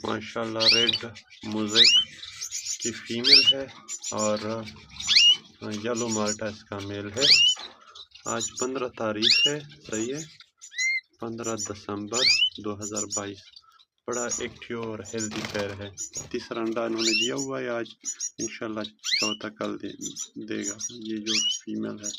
माशाल्लाह red mosaic की female है और येलो माल्टा इसका मेल है। आज 15 तारीख है, सही है, 15 दिसंबर 2022। बड़ा एक्टिव और हेल्दी पैर है। तीसरा अंडा इन्होंने दिया हुआ है आज, इंशाल्लाह चौथा कल देगा। ये जो फीमेल है